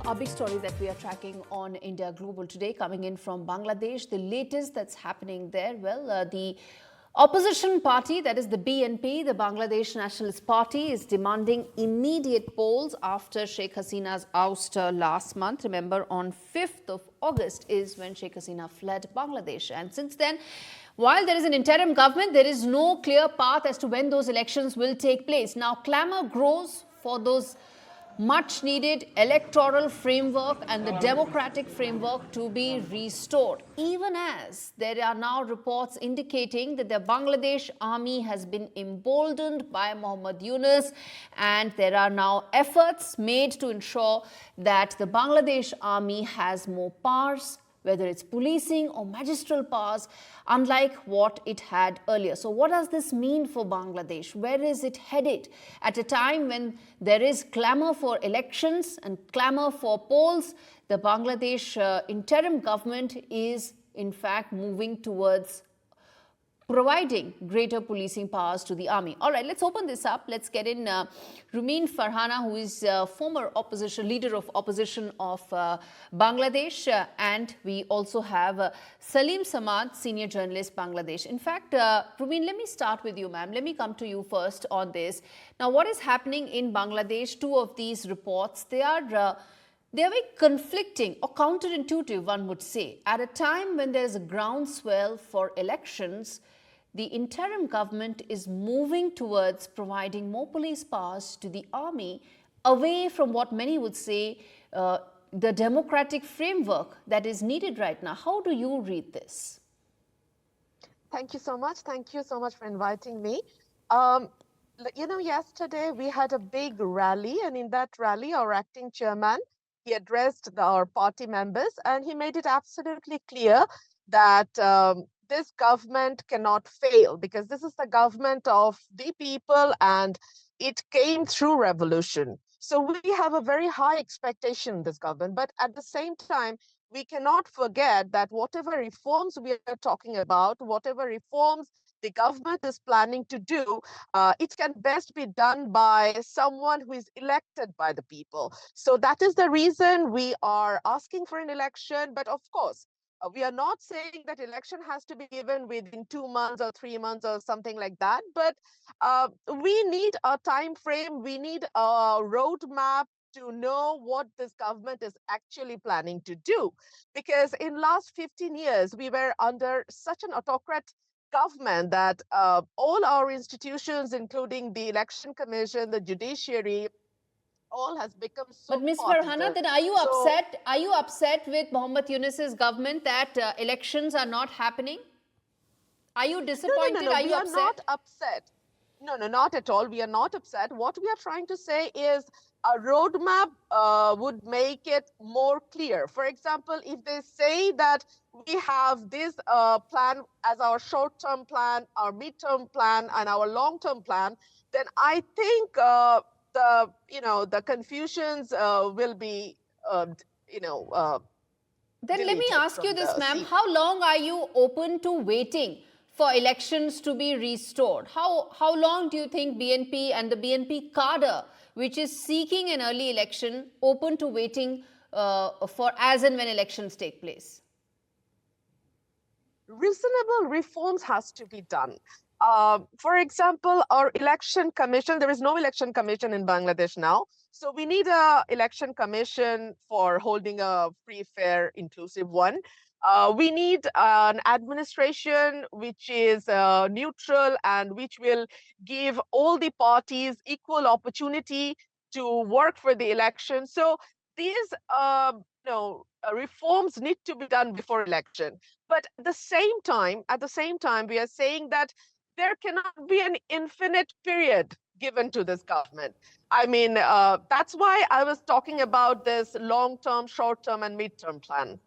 Our big story that we are tracking on India Global today, coming in from Bangladesh, the latest that's happening there. Well, the opposition party, that is the BNP, the Bangladesh Nationalist Party, is demanding immediate polls after Sheikh Hasina's ouster last month. Remember, on 5th of August is when Sheikh Hasina fled Bangladesh. And since then, while there is an interim government, there is no clear path as to when those elections will take place. Now, clamour grows for those much needed electoral framework and the democratic framework to be restored, even as there are now reports indicating that the Bangladesh army has been emboldened by Mohammed Yunus, and there are now efforts made to ensure that the Bangladesh army has more powers, whether it's policing or magistral powers, unlike what it had earlier. So what does this mean for Bangladesh? Where is it headed? At a time when there is clamour for elections and clamour for polls, the Bangladesh interim government is in fact moving towards providing greater policing powers to the army. All right, let's open this up. Let's get in Rumeen Farhana, who is former opposition leader of opposition of Bangladesh, and we also have Saleem Samad, senior journalist, Bangladesh. In fact, Rumeen, let me start with you, ma'am. Let me come to you first on this. Now, what is happening in Bangladesh? Two of these reports, they are very conflicting or counterintuitive, one would say. At a time when there is a groundswell for elections, the interim government is moving towards providing more police powers to the army, away from what many would say the democratic framework that is needed right now. How do you read this? Thank you so much. Thank you so much for inviting me. Yesterday we had a big rally, and in that rally, our acting chairman, he addressed our party members, and he made it absolutely clear that this government cannot fail, because this is the government of the people and it came through revolution. So we have a very high expectation in this government, but at the same time, we cannot forget that whatever reforms we are talking about, whatever reforms the government is planning to do, it can best be done by someone who is elected by the people. So that is the reason we are asking for an election. But of course, we are not saying that election has to be given within 2 months or 3 months or something like that. But we need a time frame. We need a roadmap to know what this government is actually planning to do. Because in last 15 years, we were under such an autocrat government that all our institutions, including the Election Commission, the judiciary, all has become so But Ms. Farhana, partisan. then are you upset? Are you upset with Mohammed Yunus's government that elections are not happening? Are you disappointed? No. Are We you are upset? not upset. No, not at all. We are not upset. What we are trying to say is a roadmap would make it more clear. For example, if they say that we have this plan as our short-term plan, our mid-term plan, and our long-term plan, then I think the confusions will be Then let me deleted ask you from this, the ma'am. scene. How long are you open to waiting for elections to be restored? How long do you think BNP and the BNP cadre, which is seeking an early election, open to waiting for as and when elections take place? Reasonable reforms has to be done. For example, our election commission, there is no election commission in Bangladesh now. So we need an election commission for holding a free, fair, inclusive one. We need an administration which is neutral and which will give all the parties equal opportunity to work for the election. So these reforms need to be done before election. But at the same time, we are saying that there cannot be an infinite period given to this government. I mean, that's why I was talking about this long-term, short-term, and mid-term plan.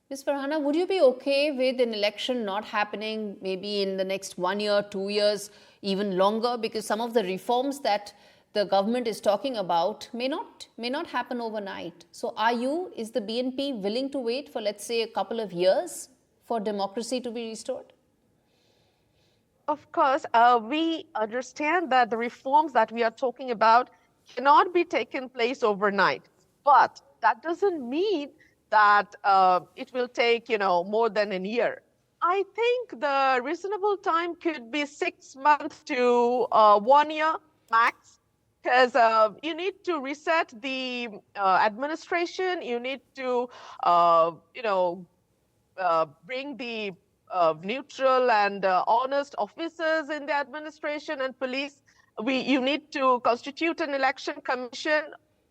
Ms. Farhana, would you be okay with an election not happening maybe in the next 1 year, 2 years, even longer? Because some of the reforms that the government is talking about may not happen overnight. So is the BNP willing to wait for, let's say, a couple of years for democracy to be restored? Of course, we understand that the reforms that we are talking about cannot be taken place overnight. But that doesn't mean that it will take, more than a year. I think the reasonable time could be 6 months to 1 year max, because you need to reset the administration. You need to, bring the neutral and honest officers in the administration and police. You need to constitute an election commission,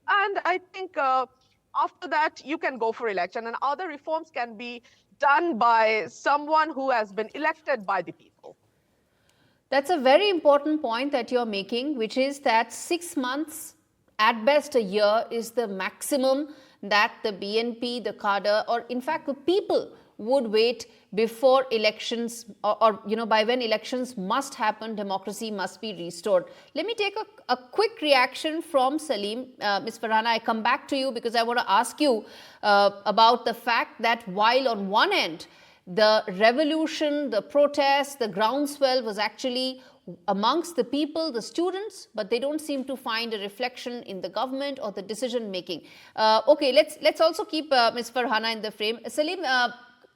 and I think after that you can go for election, and other reforms can be done by someone who has been elected by the people. That's a very important point that you're making, which is that 6 months, at best a year, is the maximum that the BNP, the cadre, or in fact the people would wait before elections, or by when elections must happen, democracy must be restored. Let me take a quick reaction from Saleem. Ms. Farhana, I come back to you because I want to ask you about the fact that while on one end, the revolution, the protest, the groundswell was actually amongst the people, the students, but they don't seem to find a reflection in the government or the decision making. Okay, let's also keep Ms. Farhana in the frame. Saleem,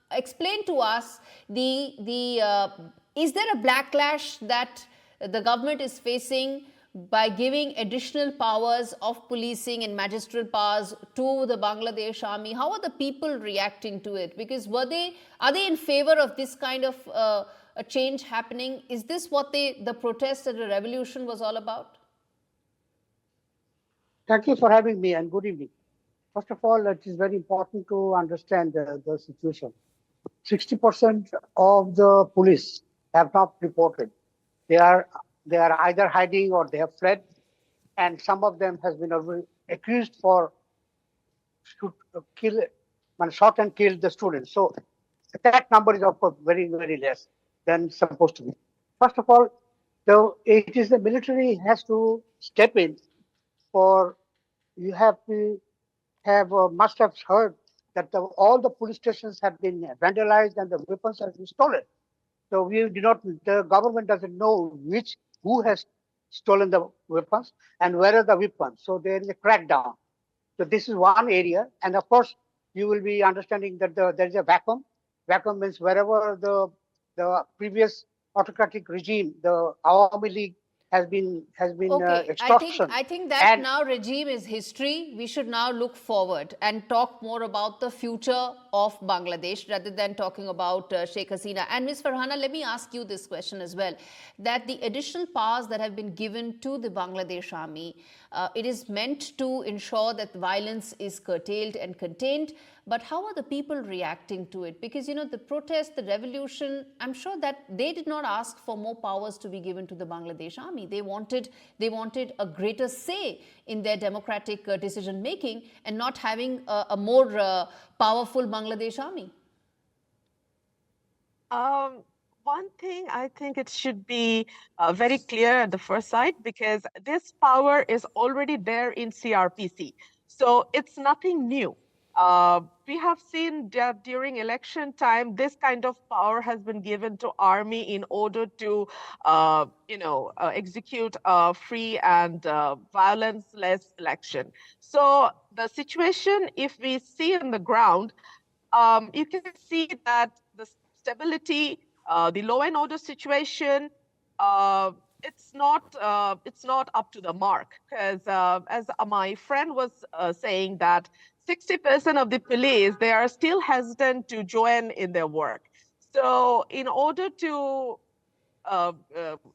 explain to us is there a backlash that the government is facing by giving additional powers of policing and magistral powers to the Bangladesh army? How are the people reacting to it? Because are they in favor of this kind of a change happening? Is this what the protest and the revolution was all about? Thank you for having me, and good evening. First of all, it is very important to understand the situation. 60% of the police have not reported. They are either hiding or they have fled, and some of them has been accused for shot and killed the students. So that number is of course very, very less than supposed to be. First of all, it is the military has to step in. For you have to have must have heard that all the police stations have been vandalized and the weapons have been stolen. So the government doesn't know who has stolen the weapons and where are the weapons. So there is a crackdown. So this is one area. And of course, you will be understanding that there is a vacuum. Vacuum means wherever the previous autocratic regime, the Awami League, has been Okay, extortion. I think that now regime is history. We should now look forward and talk more about the future of Bangladesh rather than talking about Sheikh Hasina. And Ms. Farhana, let me ask you this question as well, that the additional powers that have been given to the Bangladesh army, it is meant to ensure that violence is curtailed and contained. But how are the people reacting to it? Because, the protest, the revolution, I'm sure that they did not ask for more powers to be given to the Bangladesh army. They wanted a greater say in their democratic decision making and not having a more powerful Bangladesh army. One thing I think it should be very clear at the first sight, because this power is already there in CRPC. So it's nothing new. We have seen that during election time, this kind of power has been given to army in order to, execute a free and violence-less election. So the situation, if we see on the ground, you can see that the stability, the law and order situation, it's not up to the mark, because as my friend was saying that 60% of the police, they are still hesitant to join in their work. So in order to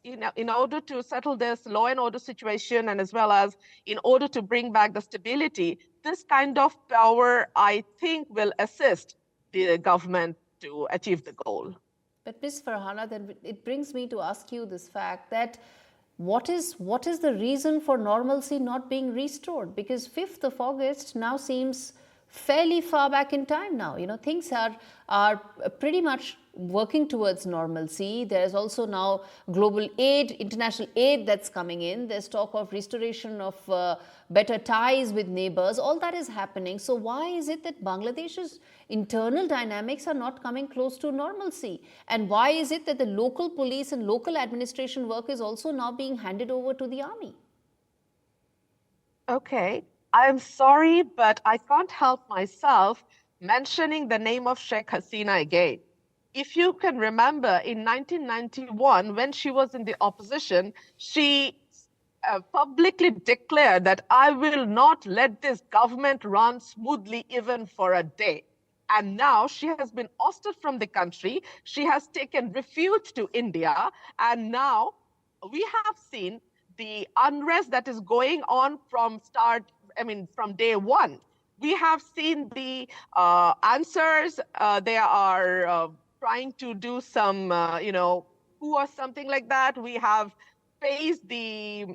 in order to settle this law and order situation, and as well as in order to bring back the stability, this kind of power, I think, will assist the government to achieve the goal. But Ms. Farhana, then it brings me to ask you this fact that what is the reason for normalcy not being restored? Because 5th of August now seems fairly far back in time now. Things are pretty much working towards normalcy. There's also now global aid, international aid that's coming in. There's talk of restoration of better ties with neighbors. All that is happening. So why is it that Bangladesh's internal dynamics are not coming close to normalcy? And why is it that the local police and local administration work is also now being handed over to the army? Okay. I'm sorry, but I can't help myself mentioning the name of Sheikh Hasina again. If you can remember, in 1991, when she was in the opposition, she publicly declared that I will not let this government run smoothly even for a day. And now she has been ousted from the country. She has taken refuge to India. And now we have seen the unrest that is going on from day one. We have seen the answers. They are trying to do some, coup or something like that. We have faced the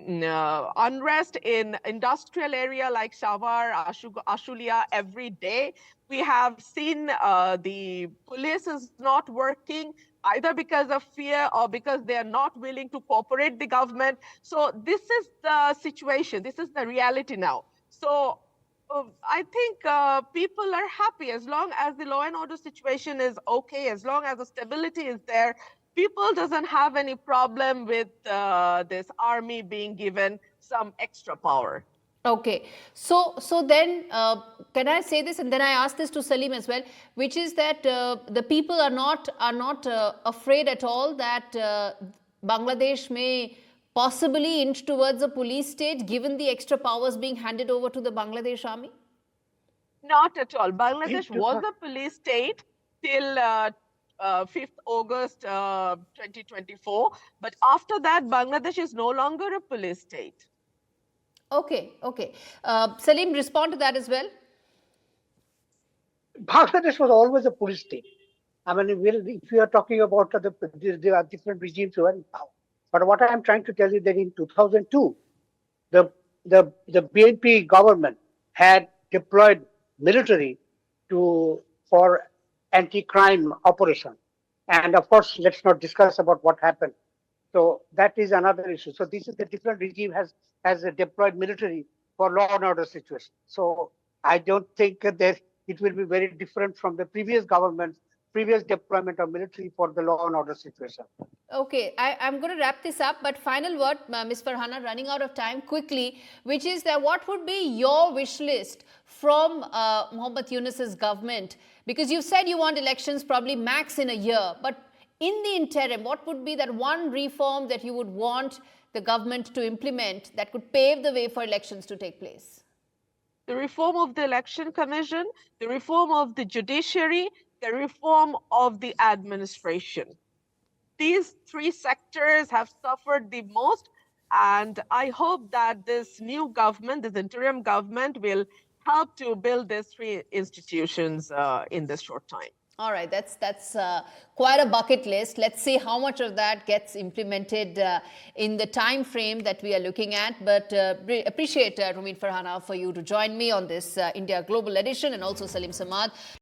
unrest in industrial area like Shavar, Ashulia every day. We have seen the police is not working either because of fear or because they are not willing to cooperate the government. So this is the situation. This is the reality now. So I think people are happy as long as the law and order situation is okay, as long as the stability is there. People doesn't have any problem with this army being given some extra power. Okay, so then can I say this, and then I ask this to Saleem as well, which is that the people are not afraid at all that Bangladesh may possibly inch towards a police state given the extra powers being handed over to the Bangladesh army? Not at all. Bangladesh was a police state till 5th August 2024, but after that, Bangladesh is no longer a police state. Okay, okay. Saleem, respond to that as well. Bangladesh was always a police state. I mean, if you are talking about there are different regimes who are in power. But what I am trying to tell you that in 2002, the BNP government had deployed military for anti-crime operation, and of course, let's not discuss about what happened. So that is another issue. So this is the different regime has deployed military for law and order situation. So I don't think that it will be very different from the previous government's previous deployment of military for the law and order situation. Okay, I'm going to wrap this up, but final word, Ms. Farhana, running out of time quickly, which is that what would be your wish list from Mohammed Yunus's government? Because you said you want elections probably max in a year, but in the interim, what would be that one reform that you would want the government to implement that could pave the way for elections to take place? The reform of the Election Commission, the reform of the judiciary, the reform of the administration. These three sectors have suffered the most, and I hope that this new government, this interim government, will help to build these three institutions in this short time. All right, that's quite a bucket list. Let's see how much of that gets implemented in the time frame that we are looking at. But appreciate Rumeen Farhana for you to join me on this India Global edition, and also Saleem Samad.